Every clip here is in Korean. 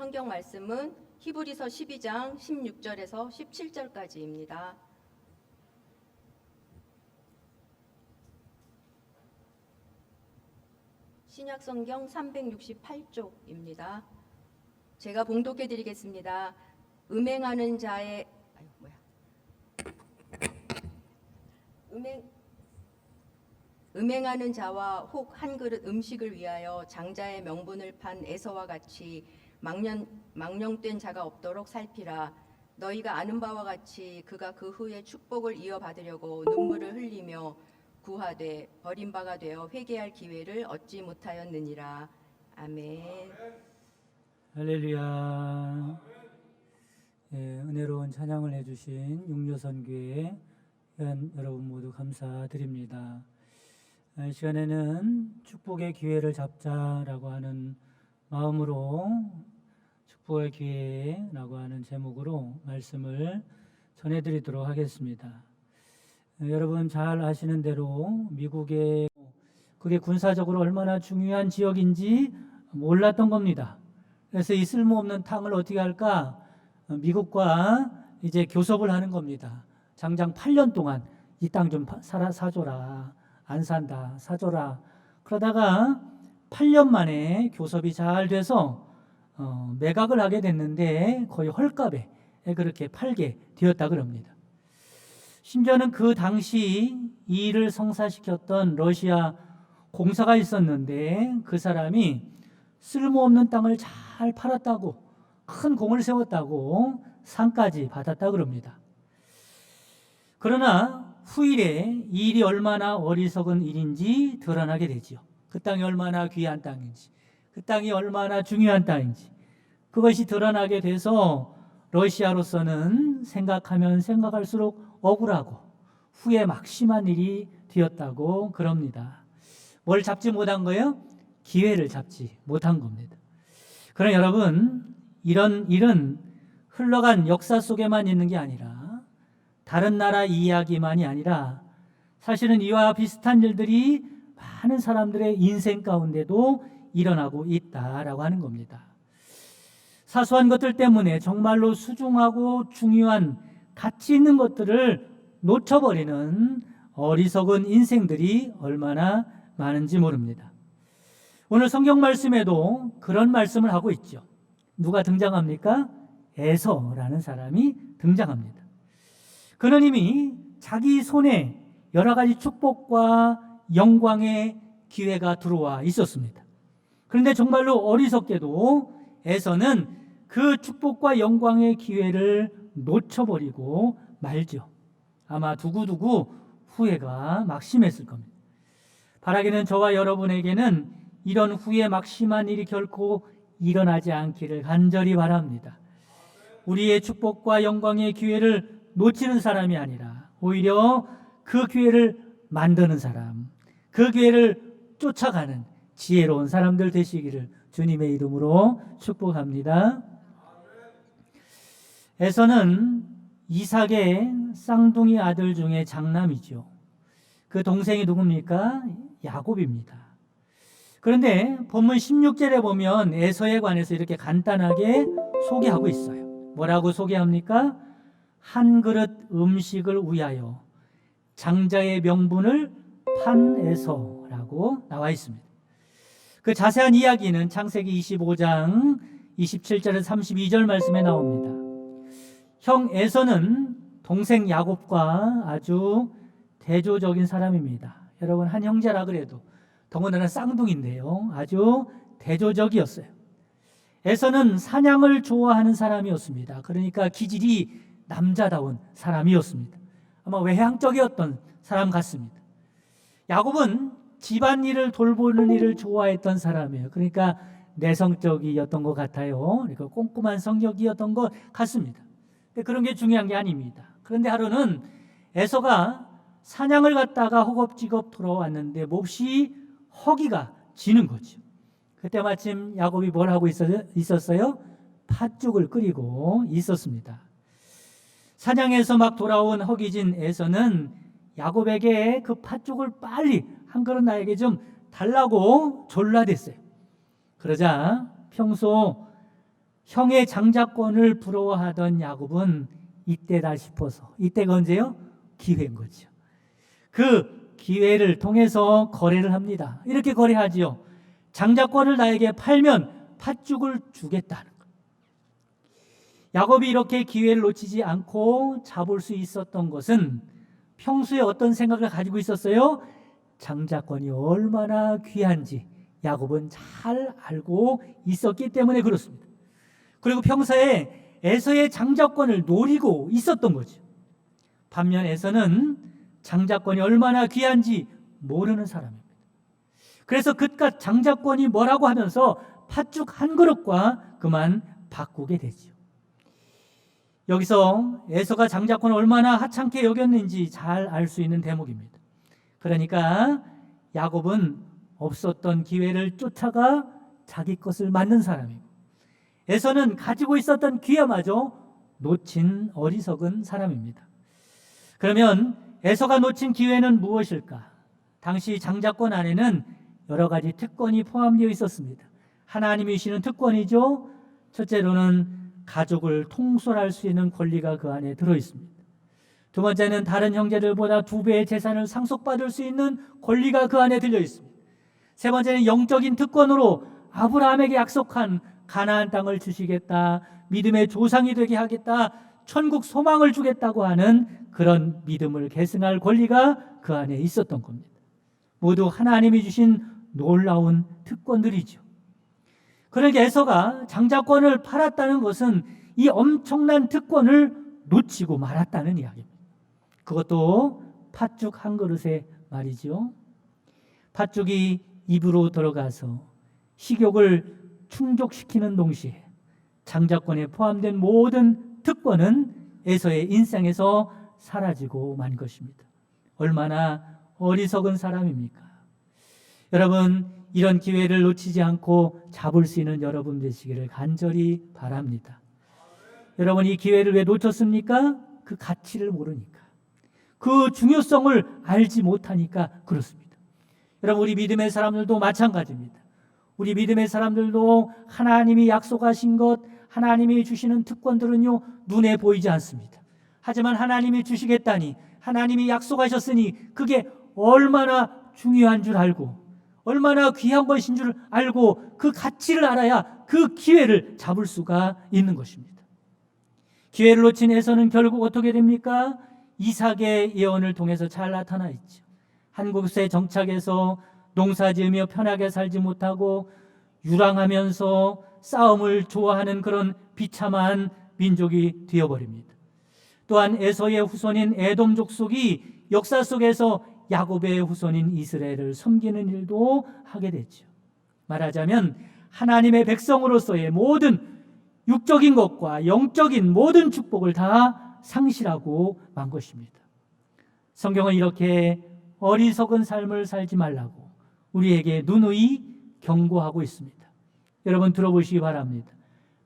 성경 말씀은 히브리서 12장 16절에서 17절까지입니다. 신약성경 368쪽입니다. 제가 봉독해 드리겠습니다. 음행하는 자의 음행하는 자와 혹 한 그릇 음식을 위하여 장자의 명분을 판 에서와 같이 망령된 자가 없도록 살피라. 너희가 아는 바와 같이 그가 그 후에 축복을 이어받으려고 눈물을 흘리며 구하되 버림바가 되어 회개할 기회를 얻지 못하였느니라. 아멘. 할렐루야. 은혜로운 찬양을 해주신 육려선교회 여러분 모두 감사드립니다. 이 시간에는 축복의 기회를 잡자라고 하는 마음으로 축복의 기회라고 하는 제목으로 말씀을 전해드리도록 하겠습니다. 여러분 잘 아시는 대로 미국의 그게 군사적으로 얼마나 중요한 지역인지 몰랐던 겁니다. 그래서 이 쓸모없는 땅을 어떻게 할까? 미국과 이제 교섭을 하는 겁니다. 장장 8년 동안 이 땅 좀 사줘라. 안 산다. 사줘라. 그러다가 8년 만에 교섭이 잘 돼서 매각을 하게 됐는데 거의 헐값에 그렇게 팔게 되었다 그럽니다. 심지어는 그 당시 이 일을 성사시켰던 러시아 공사가 있었는데 그 사람이 쓸모없는 땅을 잘 팔았다고, 큰 공을 세웠다고 상까지 받았다 그럽니다. 그러나 후일에 이 일이 얼마나 어리석은 일인지 드러나게 되지요. 그 땅이 얼마나 귀한 땅인지, 그 땅이 얼마나 중요한 땅인지 그것이 드러나게 돼서 러시아로서는 생각하면 생각할수록 억울하고 후에 막심한 일이 되었다고 그럽니다. 뭘 잡지 못한 거예요? 기회를 잡지 못한 겁니다. 그러나 여러분, 이런 일은 흘러간 역사 속에만 있는 게 아니라 다른 나라 이야기만이 아니라 사실은 이와 비슷한 일들이 많은 사람들의 인생 가운데도 일어나고 있다라고 하는 겁니다. 사소한 것들 때문에 정말로 소중하고 중요한 가치 있는 것들을 놓쳐버리는 어리석은 인생들이 얼마나 많은지 모릅니다. 오늘 성경 말씀에도 그런 말씀을 하고 있죠. 누가 등장합니까? 에서라는 사람이 등장합니다. 그는 이미 자기 손에 여러 가지 축복과 영광의 기회가 들어와 있었습니다. 그런데 정말로 어리석게도 에서는 그 축복과 영광의 기회를 놓쳐버리고 말죠. 아마 두고두고 후회가 막심했을 겁니다. 바라기는 저와 여러분에게는 이런 후회 막심한 일이 결코 일어나지 않기를 간절히 바랍니다. 우리의 축복과 영광의 기회를 놓치는 사람이 아니라 오히려 그 기회를 만드는 사람, 그 기회를 쫓아가는 지혜로운 사람들 되시기를 주님의 이름으로 축복합니다. 에서는 이삭의 쌍둥이 아들 중에 장남이죠. 그 동생이 누굽니까? 야곱입니다. 그런데 본문 16절에 보면 에서에 관해서 이렇게 간단하게 소개하고 있어요. 뭐라고 소개합니까? 한 그릇 음식을 위하여 장자의 명분을 판 에서라고 나와 있습니다. 그 자세한 이야기는 창세기 25장 27절에서 32절 말씀에 나옵니다. 형 에서는 동생 야곱과 아주 대조적인 사람입니다. 여러분, 한 형제라 그래도 더군다나 쌍둥이인데요, 아주 대조적이었어요. 에서는 사냥을 좋아하는 사람이었습니다. 그러니까 기질이 남자다운 사람이었습니다. 아마 외향적이었던 사람 같습니다. 야곱은 집안일을 돌보는 일을 좋아했던 사람이에요. 그러니까 내성적이었던 것 같아요. 그러니까 꼼꼼한 성격이었던 것 같습니다. 근데 그런 게 중요한 게 아닙니다. 그런데 하루는 에서가 사냥을 갔다가 허겁지겁 돌아왔는데 몹시 허기가 지는 거죠. 그때 마침 야곱이 뭘 하고 있었어요? 팥죽을 끓이고 있었습니다. 사냥에서 막 돌아온 허기진 에서는 야곱에게 그 팥죽을 빨리 한 그릇 나에게 좀 달라고 졸라댔어요. 그러자 평소 형의 장자권을 부러워하던 야곱은 이때다 싶어서, 이때가 언제요? 기회인 거죠. 그 기회를 통해서 거래를 합니다. 이렇게 거래하지요. 장자권을 나에게 팔면 팥죽을 주겠다는 것. 야곱이 이렇게 기회를 놓치지 않고 잡을 수 있었던 것은 평소에 어떤 생각을 가지고 있었어요? 장자권이 얼마나 귀한지 야곱은 잘 알고 있었기 때문에 그렇습니다. 그리고 평소에 에서의 장자권을 노리고 있었던 거죠. 반면 에서는 장자권이 얼마나 귀한지 모르는 사람입니다. 그래서 그깟 장자권이 뭐라고 하면서 팥죽 한 그릇과 그만 바꾸게 되죠. 여기서 에서가 장자권을 얼마나 하찮게 여겼는지 잘 알 수 있는 대목입니다. 그러니까 야곱은 없었던 기회를 쫓아가 자기 것을 맞는 사람이고, 에서는 가지고 있었던 기회마저 놓친 어리석은 사람입니다. 그러면 에서가 놓친 기회는 무엇일까? 당시 장자권 안에는 여러 가지 특권이 포함되어 있었습니다. 하나님이 주시는 특권이죠. 첫째로는 가족을 통솔할 수 있는 권리가 그 안에 들어있습니다. 두 번째는 다른 형제들보다 2배의 재산을 상속받을 수 있는 권리가 그 안에 들려있습니다. 세 번째는 영적인 특권으로 아브라함에게 약속한 가나안 땅을 주시겠다, 믿음의 조상이 되게 하겠다, 천국 소망을 주겠다고 하는 그런 믿음을 계승할 권리가 그 안에 있었던 겁니다. 모두 하나님이 주신 놀라운 특권들이죠. 그러니까 에서가 장자권을 팔았다는 것은 이 엄청난 특권을 놓치고 말았다는 이야기입니다. 그것도 팥죽 한 그릇에 말이죠. 팥죽이 입으로 들어가서 식욕을 충족시키는 동시에 장자권에 포함된 모든 특권은 에서의 인생에서 사라지고 만 것입니다. 얼마나 어리석은 사람입니까? 여러분, 이런 기회를 놓치지 않고 잡을 수 있는 여러분 되시기를 간절히 바랍니다. 여러분, 이 기회를 왜 놓쳤습니까? 그 가치를 모르니까, 그 중요성을 알지 못하니까 그렇습니다. 여러분, 우리 믿음의 사람들도 마찬가지입니다. 우리 믿음의 사람들도 하나님이 약속하신 것, 하나님이 주시는 특권들은요, 눈에 보이지 않습니다. 하지만 하나님이 주시겠다니, 하나님이 약속하셨으니 그게 얼마나 중요한 줄 알고, 얼마나 귀한 것인 줄 알고 그 가치를 알아야 그 기회를 잡을 수가 있는 것입니다. 기회를 놓친 에서는 결국 어떻게 됩니까? 이삭의 예언을 통해서 잘 나타나 있죠. 한 곳에 정착해서 농사지으며 편하게 살지 못하고 유랑하면서 싸움을 좋아하는 그런 비참한 민족이 되어버립니다. 또한 에서의 후손인 에돔 족속이 역사 속에서 야곱의 후손인 이스라엘을 섬기는 일도 하게 됐죠. 말하자면 하나님의 백성으로서의 모든 육적인 것과 영적인 모든 축복을 다 상실하고 만 것입니다. 성경은 이렇게 어리석은 삶을 살지 말라고 우리에게 누누이 경고하고 있습니다. 여러분, 들어보시기 바랍니다.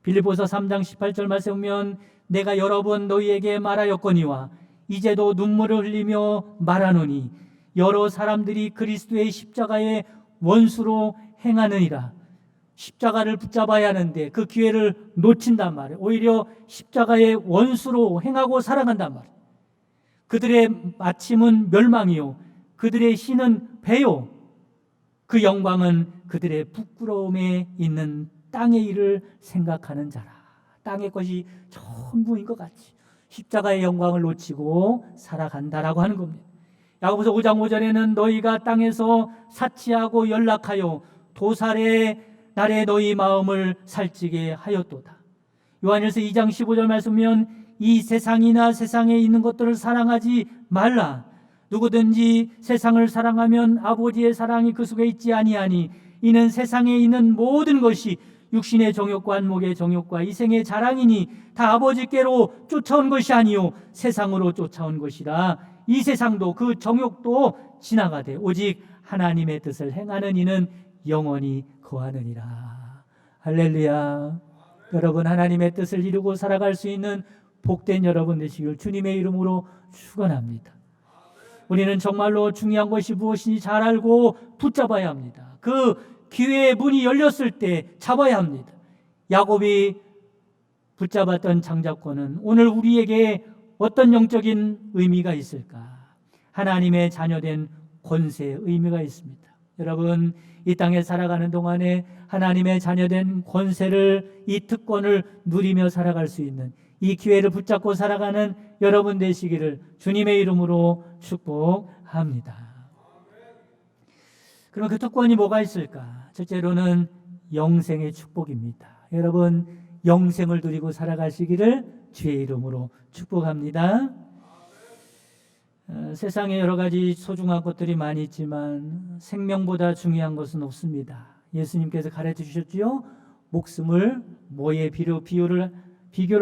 빌립보서 3장 18절 말씀 보면 내가 여러 번 너희에게 말하였거니와 이제도 눈물을 흘리며 말하노니 여러 사람들이 그리스도의 십자가의 원수로 행하느니라. 십자가를 붙잡아야 하는데 그 기회를 놓친단 말이에요. 오히려 십자가의 원수로 행하고 살아간단 말이에요. 그들의 마침은 멸망이요, 그들의 신은 배요, 그 영광은 그들의 부끄러움에 있는 땅의 일을 생각하는 자라. 땅의 것이 전부인 것 같이 십자가의 영광을 놓치고 살아간다라고 하는 겁니다. 야고보서 5장 5절에는 너희가 땅에서 사치하고 연락하여 도살의 날에 너희 마음을 살찌게 하였도다. 요한일서 2장 15절 말씀이면 이 세상이나 세상에 있는 것들을 사랑하지 말라. 누구든지 세상을 사랑하면 아버지의 사랑이 그 속에 있지 아니하니 이는 세상에 있는 모든 것이 육신의 정욕과 안목의 정욕과 이생의 자랑이니 다 아버지께로 쫓아온 것이 아니요 세상으로 쫓아온 것이라. 이 세상도 그 정욕도 지나가되 오직 하나님의 뜻을 행하는 이는 영원히 거하느니라. 할렐루야. 여러분, 하나님의 뜻을 이루고 살아갈 수 있는 복된 여러분 되시길 주님의 이름으로 축원합니다. 우리는 정말로 중요한 것이 무엇인지 잘 알고 붙잡아야 합니다. 그 기회의 문이 열렸을 때 잡아야 합니다. 야곱이 붙잡았던 장자권은 오늘 우리에게 어떤 영적인 의미가 있을까? 하나님의 자녀된 권세의 의미가 있습니다. 여러분, 이 땅에 살아가는 동안에 하나님의 자녀된 권세를, 이 특권을 누리며 살아갈 수 있는 이 기회를 붙잡고 살아가는 여러분 되시기를 주님의 이름으로 축복합니다. 그럼 그 특권이 뭐가 있을까? 첫째로는 영생의 축복입니다. 여러분, 영생을 누리고 살아가시기를 주의 이름으로 축복합니다. 세상에 여러 가지 소중한 것들이 많이 있지만 생명보다 중요한 것은 없습니다. 예수님께서 가르쳐 주셨지요. 목숨을 뭐에 비교를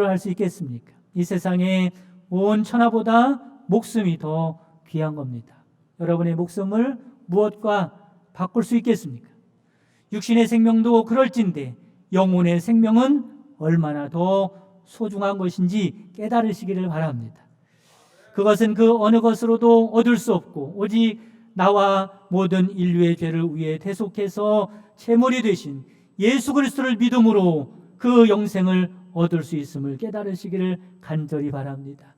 할 수 있겠습니까? 이 세상에 온 천하보다 목숨이 더 귀한 겁니다. 여러분의 목숨을 무엇과 바꿀 수 있겠습니까? 육신의 생명도 그럴진데 영혼의 생명은 얼마나 더 소중한 것인지 깨달으시기를 바랍니다. 그것은 그 어느 것으로도 얻을 수 없고 오직 나와 모든 인류의 죄를 위해 대속해서 제물이 되신 예수 그리스도를 믿음으로 그 영생을 얻을 수 있음을 깨달으시기를 간절히 바랍니다.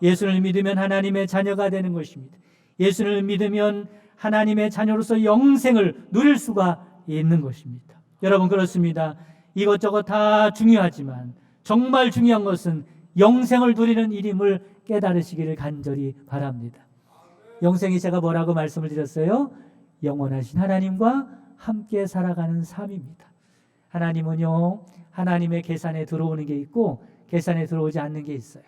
예수를 믿으면 하나님의 자녀가 되는 것입니다. 예수를 믿으면 하나님의 자녀로서 영생을 누릴 수가 있는 것입니다. 여러분, 그렇습니다. 이것저것 다 중요하지만 정말 중요한 것은 영생을 누리는 일임을 깨달으시기를 간절히 바랍니다. 영생이 제가 뭐라고 말씀을 드렸어요? 영원하신 하나님과 함께 살아가는 삶입니다. 하나님은요, 하나님의 계산에 들어오는 게 있고 계산에 들어오지 않는 게 있어요.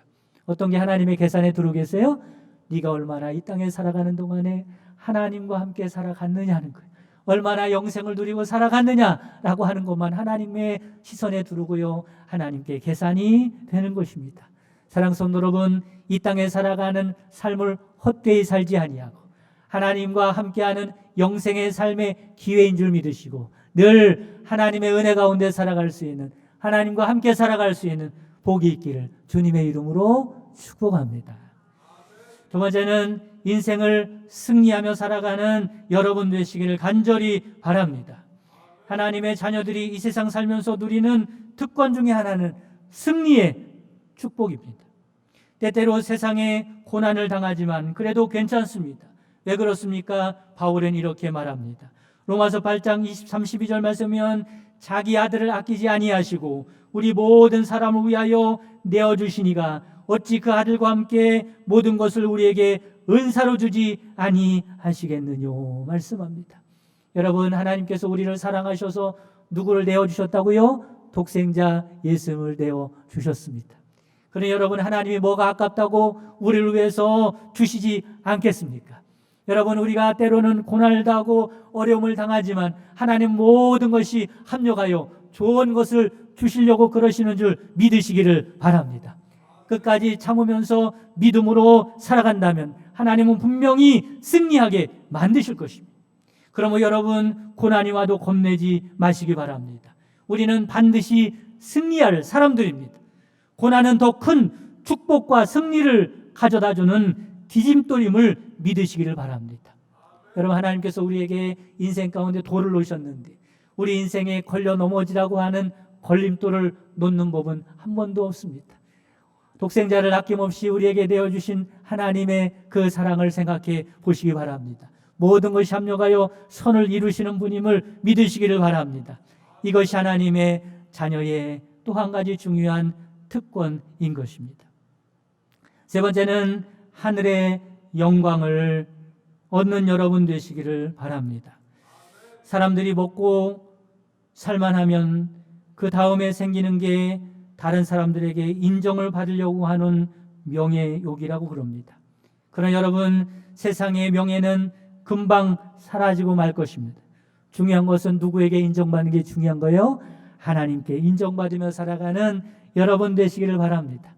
어떤 게 하나님의 계산에 들어오겠어요? 네가 얼마나 이 땅에 살아가는 동안에 하나님과 함께 살아갔느냐 하는 거예요. 얼마나 영생을 누리고 살아갔느냐라고 하는 것만 하나님의 시선에 두르고요, 하나님께 계산이 되는 것입니다. 사랑하는 성도 여러분, 이 땅에 살아가는 삶을 헛되이 살지 아니하고 하나님과 함께하는 영생의 삶의 기회인 줄 믿으시고 늘 하나님의 은혜 가운데 살아갈 수 있는, 하나님과 함께 살아갈 수 있는 복이 있기를 주님의 이름으로 축복합니다. 두 번째는 인생을 승리하며 살아가는 여러분 되시기를 간절히 바랍니다. 하나님의 자녀들이 이 세상 살면서 누리는 특권 중에 하나는 승리의 축복입니다. 때때로 세상에 고난을 당하지만 그래도 괜찮습니다. 왜 그렇습니까? 바울은 이렇게 말합니다. 로마서 8장 32절 말씀이면 자기 아들을 아끼지 아니하시고 우리 모든 사람을 위하여 내어주시니가 어찌 그 아들과 함께 모든 것을 우리에게 은사로 주지 아니하시겠느뇨 말씀합니다. 여러분, 하나님께서 우리를 사랑하셔서 누구를 내어주셨다고요? 독생자 예수를 내어주셨습니다. 그러니 여러분, 하나님이 뭐가 아깝다고 우리를 위해서 주시지 않겠습니까? 여러분, 우리가 때로는 고난을 당하고 어려움을 당하지만 하나님 모든 것이 합력하여 좋은 것을 주시려고 그러시는 줄 믿으시기를 바랍니다. 끝까지 참으면서 믿음으로 살아간다면 하나님은 분명히 승리하게 만드실 것입니다. 그러므로 여러분, 고난이 와도 겁내지 마시기 바랍니다. 우리는 반드시 승리할 사람들입니다. 고난은 더 큰 축복과 승리를 가져다주는 디딤돌임을 믿으시기를 바랍니다. 여러분, 하나님께서 우리에게 인생 가운데 돌을 놓으셨는데 우리 인생에 걸려 넘어지라고 하는 걸림돌을 놓는 법은 한 번도 없습니다. 독생자를 아낌없이 우리에게 내어주신 하나님의 그 사랑을 생각해 보시기 바랍니다. 모든 것이 합력하여 선을 이루시는 분임을 믿으시기를 바랍니다. 이것이 하나님의 자녀의 또 한 가지 중요한 특권인 것입니다. 세 번째는 하늘의 영광을 얻는 여러분 되시기를 바랍니다. 사람들이 먹고 살만하면 그 다음에 생기는 게 다른 사람들에게 인정을 받으려고 하는 명예욕이라고 그럽니다. 그러나 여러분, 세상의 명예는 금방 사라지고 말 것입니다. 중요한 것은 누구에게 인정받는 게 중요한 거예요? 하나님께 인정받으며 살아가는 여러분 되시기를 바랍니다.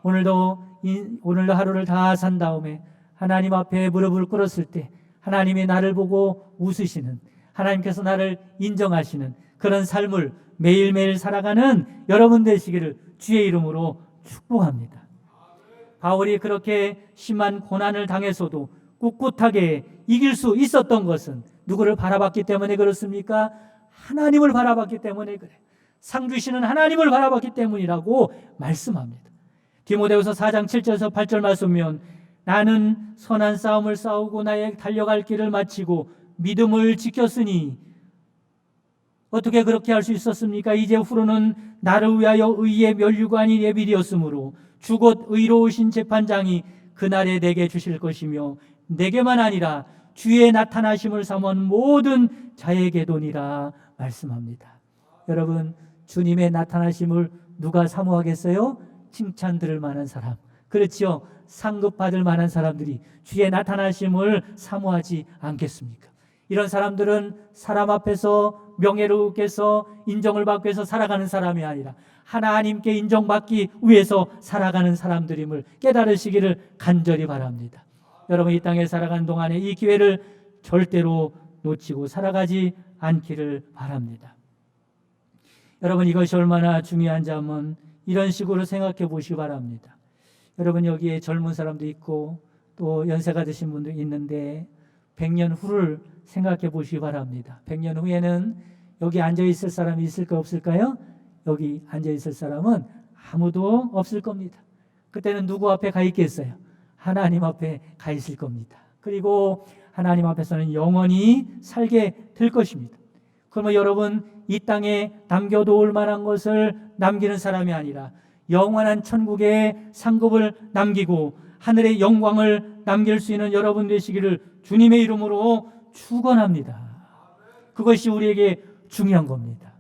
오늘도 하루를 다 산 다음에 하나님 앞에 무릎을 꿇었을 때 하나님이 나를 보고 웃으시는, 하나님께서 나를 인정하시는 그런 삶을 매일매일 살아가는 여러분 되시기를 주의 이름으로 축복합니다. 바울이 그렇게 심한 고난을 당해서도 꿋꿋하게 이길 수 있었던 것은 누구를 바라봤기 때문에 그렇습니까? 하나님을 바라봤기 때문에 그래. 상 주시는 하나님을 바라봤기 때문이라고 말씀합니다. 디모데후서 4장 7절에서 8절 말씀이면 나는 선한 싸움을 싸우고 나의 달려갈 길을 마치고 믿음을 지켰으니 어떻게 그렇게 할 수 있었습니까? 이제 후로는 나를 위하여 의의 면류관이 예비되었으므로 주곧 의로우신 재판장이 그날에 내게 주실 것이며 내게만 아니라 주의 나타나심을 사모한 모든 자에게도니라 말씀합니다. 여러분, 주님의 나타나심을 누가 사모하겠어요? 칭찬 들을 만한 사람, 그렇지요? 상급 받을 만한 사람들이 주의 나타나심을 사모하지 않겠습니까? 이런 사람들은 사람 앞에서 명예롭게 해서 인정을 받기 위해서 살아가는 사람이 아니라 하나님께 인정받기 위해서 살아가는 사람들임을 깨달으시기를 간절히 바랍니다. 여러분, 이 땅에 살아가는 동안에 이 기회를 절대로 놓치고 살아가지 않기를 바랍니다. 여러분, 이것이 얼마나 중요한지 한번 이런 식으로 생각해 보시기 바랍니다. 여러분, 여기에 젊은 사람도 있고 또 연세가 드신 분도 있는데 100년 후를 생각해 보시기 바랍니다. 100년 후에는 여기 앉아 있을 사람이 있을까 없을까요? 여기 앉아 있을 사람은 아무도 없을 겁니다. 그때는 누구 앞에 가 있겠어요? 하나님 앞에 가 있을 겁니다. 그리고 하나님 앞에서는 영원히 살게 될 것입니다. 그러면 여러분, 이 땅에 남겨놓을 만한 것을 남기는 사람이 아니라 영원한 천국의 상급을 남기고 하늘의 영광을 남길 수 있는 여러분 되시기를 주님의 이름으로 축원합니다. 그것이 우리에게 중요한 겁니다.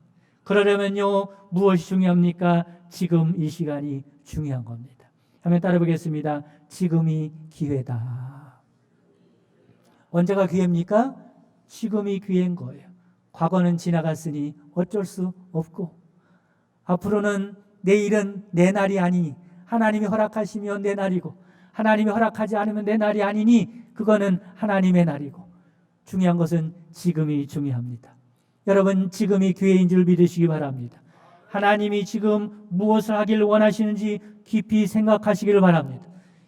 그러려면요, 무엇이 중요합니까? 지금 이 시간이 중요한 겁니다. 한번 따라 보겠습니다. 지금이 기회다. 언제가 기회입니까? 지금이 기회인 거예요. 과거는 지나갔으니 어쩔 수 없고 앞으로는 내일은 내 날이 아니니 하나님이 허락하시면 내 날이고 하나님이 허락하지 않으면 내 날이 아니니 그거는 하나님의 날이고 중요한 것은 지금이 중요합니다. 여러분, 지금이 기회인 줄 믿으시기 바랍니다. 하나님이 지금 무엇을 하기를 원하시는지 깊이 생각하시기를 바랍니다.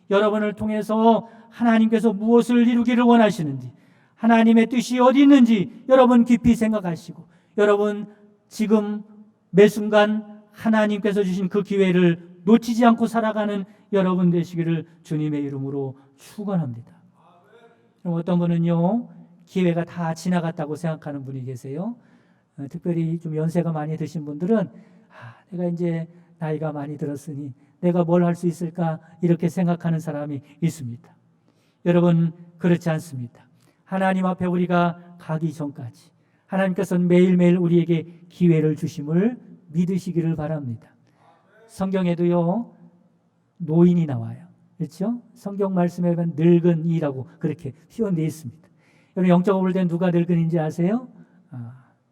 여러분을 통해서 하나님께서 무엇을 이루기를 원하시는지 하나님의 뜻이 어디 있는지 여러분 깊이 생각하시고 여러분 지금 매 순간 하나님께서 주신 그 기회를 놓치지 않고 살아가는 여러분 되시기를 주님의 이름으로 축원합니다. 어떤 분은요, 기회가 다 지나갔다고 생각하는 분이 계세요. 특별히 좀 연세가 많이 드신 분들은 내가 이제 나이가 많이 들었으니 내가 뭘 할 수 있을까 이렇게 생각하는 사람이 있습니다. 여러분, 그렇지 않습니다. 하나님 앞에 우리가 가기 전까지 하나님께서는 매일매일 우리에게 기회를 주심을 믿으시기를 바랍니다. 성경에도요, 노인이 나와요. 그렇죠? 성경 말씀에 보면 늙은이라고 그렇게 표현되어 있습니다. 여러분, 영적으로 볼 때 누가 늙은인지 아세요?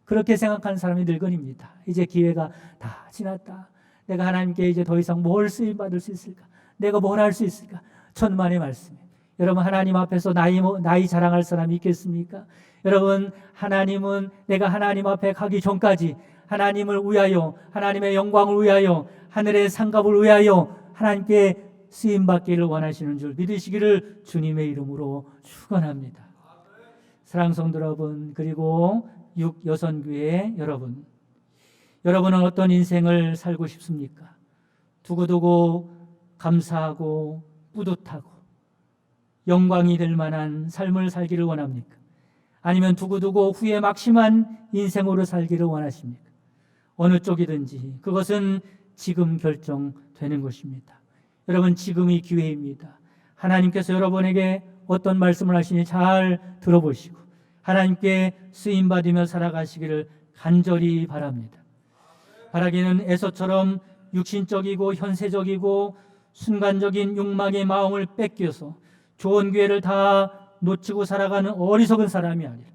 그렇게 생각하는 사람이 늙은입니다. 이제 기회가 다 지났다. 내가 하나님께 이제 더 이상 뭘 쓰임받을 수 있을까? 내가 뭘 할 수 있을까? 천만의 말씀이에요. 여러분, 하나님 앞에서 나이 자랑할 사람이 있겠습니까? 여러분, 하나님은 내가 하나님 앞에 가기 전까지 하나님을 위하여, 하나님의 영광을 위하여, 하늘의 상급을 위하여 하나님께 쓰임받기를 원하시는 줄 믿으시기를 주님의 이름으로 축원합니다. 사랑하는 성도 여러분, 그리고 여선교회 여러분, 여러분은 어떤 인생을 살고 싶습니까? 두고두고 감사하고 뿌듯하고 영광이 될 만한 삶을 살기를 원합니까? 아니면 두고두고 후회 막심한 인생으로 살기를 원하십니까? 어느 쪽이든지 그것은 지금 결정되는 것입니다. 여러분, 지금이 기회입니다. 하나님께서 여러분에게 어떤 말씀을 하시니 잘 들어보시고 하나님께 쓰임받으며 살아가시기를 간절히 바랍니다. 바라기는 에서처럼 육신적이고 현세적이고 순간적인 욕망의 마음을 뺏겨서 좋은 기회를 다 놓치고 살아가는 어리석은 사람이 아니라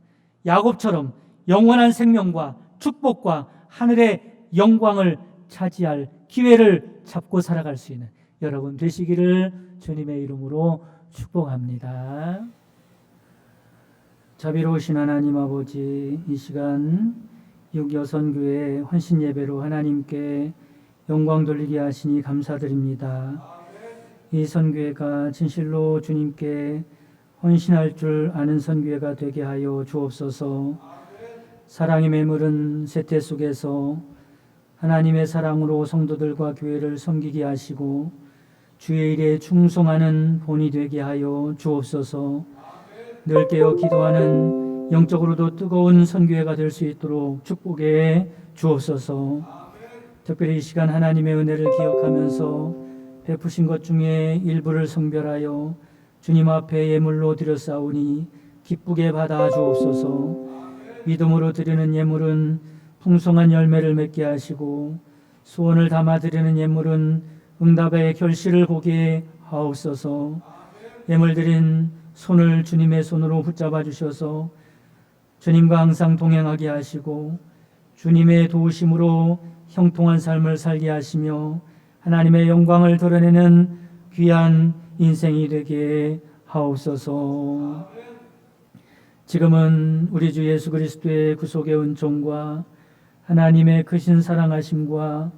야곱처럼 영원한 생명과 축복과 하늘의 영광을 차지할 기회를 잡고 살아갈 수 있는 여러분 되시기를 주님의 이름으로 축복합니다. 자비로우신 하나님 아버지, 이 시간 육여선교회 헌신 예배로 하나님께 영광 돌리게 하시니 감사드립니다. 이 선교회가 진실로 주님께 헌신할 줄 아는 선교회가 되게 하여 주옵소서. 사랑의 매물은 세태 속에서 하나님의 사랑으로 성도들과 교회를 섬기게 하시고 주의 일에 충성하는 본이 되게 하여 주옵소서. 늘 깨어 기도하는 영적으로도 뜨거운 선교회가 될 수 있도록 축복해 주옵소서. 특별히 이 시간 하나님의 은혜를 기억하면서 베푸신 것 중에 일부를 성별하여 주님 앞에 예물로 드렸사오니 기쁘게 받아 주옵소서. 믿음으로 드리는 예물은 풍성한 열매를 맺게 하시고 소원을 담아 드리는 예물은 응답의 결실을 보게 하옵소서. 예물 드린 손을 주님의 손으로 붙잡아 주셔서 주님과 항상 동행하게 하시고 주님의 도우심으로 형통한 삶을 살게 하시며 하나님의 영광을 드러내는 귀한 인생이 되게 하옵소서. 지금은 우리 주 예수 그리스도의 구속의 은총과 하나님의 크신 사랑하심과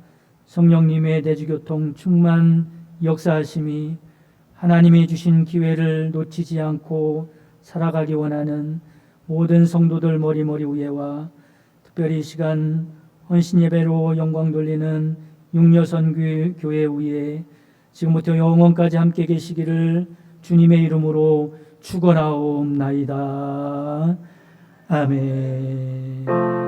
성령님의 내주교통 충만 역사하심이 하나님이 주신 기회를 놓치지 않고 살아가기 원하는 모든 성도들 머리머리 위에와 특별히 이 시간 헌신 예배로 영광 돌리는 육려선 교회 위에 지금부터 영원까지 함께 계시기를 주님의 이름으로 축원하옵나이다. 아멘.